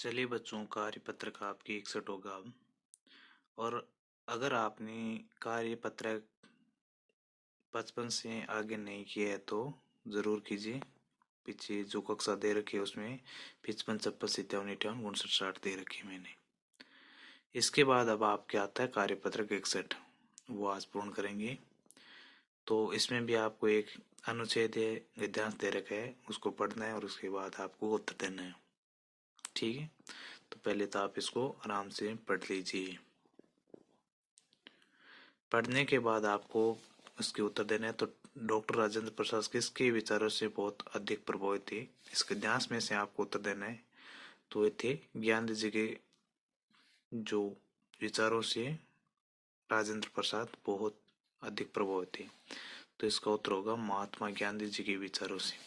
चलिए बच्चों, कार्यपत्र का आपकी 61 होगा अब। और अगर आपने कार्यपत्र 55 से आगे नहीं किया है तो ज़रूर कीजिए। पीछे जो कक्षा दे रखी है उसमें 55, 56, 57, 58, 59, 60 दे रखी है मैंने। इसके बाद अब आपके आता है कार्यपत्र 61, वो आज पूर्ण करेंगे। तो इसमें भी आपको एक अनुच्छेद है, गद्यांश दे रखा है, उसको पढ़ना है और उसके बाद आपको उत्तर देना है। ठीक है, तो पहले तो आप इसको आराम से पढ़ लीजिए। पढ़ने के बाद आपको उसके उत्तर देने हैं। तो डॉक्टर राजेंद्र प्रसाद किसके विचारों से बहुत अधिक प्रभावित थे, इसके ध्यान में से आपको उत्तर देना है। तो ये थे ज्ञानदेव जी के जो विचारों से राजेंद्र प्रसाद बहुत अधिक प्रभावित थे। तो इसका उत्तर होगा महात्मा ज्ञानदेव जी के विचारों से।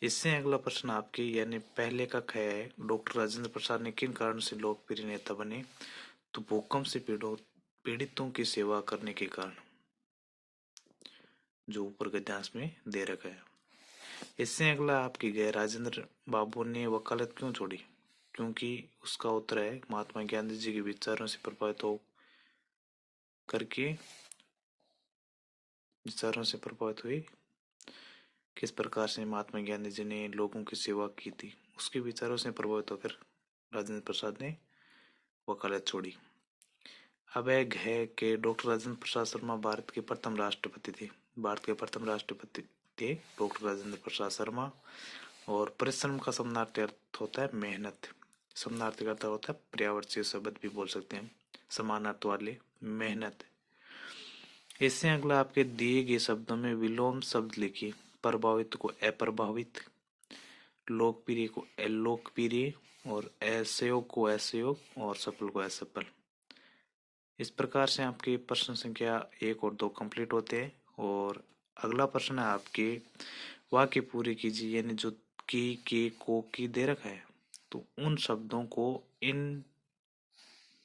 इससे अगला प्रश्न आपके यानी पहले का ख है, डॉक्टर राजेंद्र प्रसाद ने किन कारण से लोकप्रिय नेता बने। तो भूकंप से पीड़ितों की सेवा करने के कारण, जो ऊपर गद्यांश में दे रखा है। इससे अगला आपकी गए, राजेंद्र बाबू ने वकालत क्यों छोड़ी। क्योंकि उसका उत्तर है महात्मा गांधी जी के विचारों से प्रभावित हो करके, विचारों से प्रभावित हुई, किस प्रकार से महात्मा गांधी जी ने लोगों की सेवा की थी, उसके विचारों से प्रभावित होकर राजेंद्र प्रसाद ने वकालत छोड़ी। अब एक है कि डॉक्टर राजेंद्र प्रसाद शर्मा भारत के प्रथम राष्ट्रपति थे। भारत के प्रथम राष्ट्रपति थे डॉक्टर राजेंद्र प्रसाद शर्मा। और परिश्रम का समानार्थी अर्थ होता है मेहनत। समानार्थी का अर्थ होता है पर्यायवाची शब्द भी बोल सकते हैं, समान अर्थ वाले मेहनत। इससे अगला आपके दिए गए शब्दों में विलोम शब्द लिखिए। प्रभावित को अप्रभावित, लोकप्रिय को अलोकप्रिय, और असहयोग को असहयोग, और सफल को असफल। इस प्रकार से आपके प्रश्न संख्या 1 और 2 कंप्लीट होते हैं। और अगला प्रश्न है आपके वाक्य पूरे कीजिए, यानी जो की, के, को, की दे रखा है, तो उन शब्दों को इन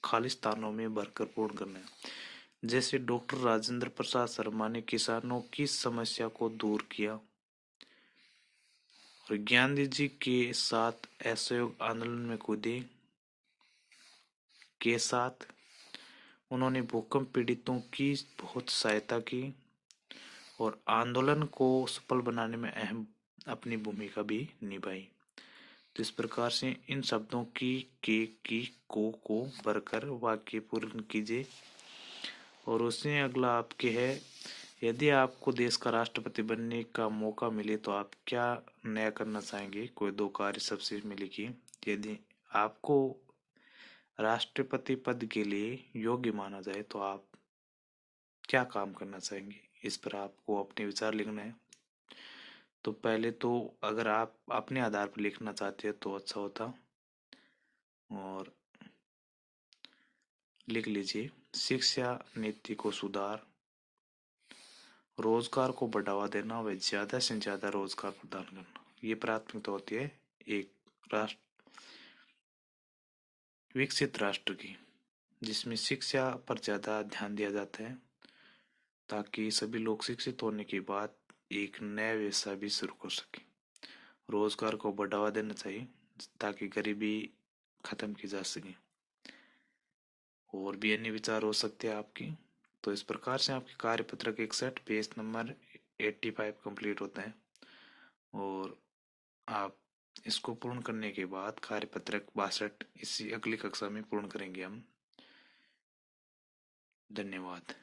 खाली स्थानों में भरकर पूर्ण करना है। जैसे डॉक्टर राजेंद्र प्रसाद शर्मा ने किसानों की समस्या को दूर किया, और गांधी जी के साथ असहयोग आंदोलन में कूदे, के साथ उन्होंने भूकंप पीड़ितों की बहुत सहायता की और आंदोलन को सफल बनाने में अहम अपनी भूमिका भी निभाई। तो इस प्रकार से इन शब्दों की, के, की, को भरकर वाक्य पूर्ण कीजिए। और उसमें अगला आपके है, यदि आपको देश का राष्ट्रपति बनने का मौका मिले तो आप क्या नया करना चाहेंगे। कोई 2 कार्य सबसे में लिखिए। यदि आपको राष्ट्रपति पद के लिए योग्य माना जाए तो आप क्या काम करना चाहेंगे, इस पर आपको अपने विचार लिखना है। तो पहले तो अगर आप अपने आधार पर लिखना चाहते हैं तो अच्छा होता, और लिख लीजिए शिक्षा नीति को सुधार, रोजगार को बढ़ावा देना व ज्यादा से ज्यादा रोजगार प्रदान करना। ये प्राथमिकता होती है एक राष्ट्र, विकसित राष्ट्र की, जिसमें शिक्षा पर ज्यादा ध्यान दिया जाता है, ताकि सभी लोग शिक्षित होने के बाद एक नया व्यवसाय भी शुरू कर सके। रोजगार को बढ़ावा देना चाहिए ताकि गरीबी खत्म की जा सके। और भी अन्य विचार हो सकते हैं आपकी। तो इस प्रकार से आपके कार्यपत्रक 61 पेज नंबर 85 कंप्लीट होता है। और आप इसको पूर्ण करने के बाद कार्यपत्रक 62 इसी अगली कक्षा में पूर्ण करेंगे हम। धन्यवाद।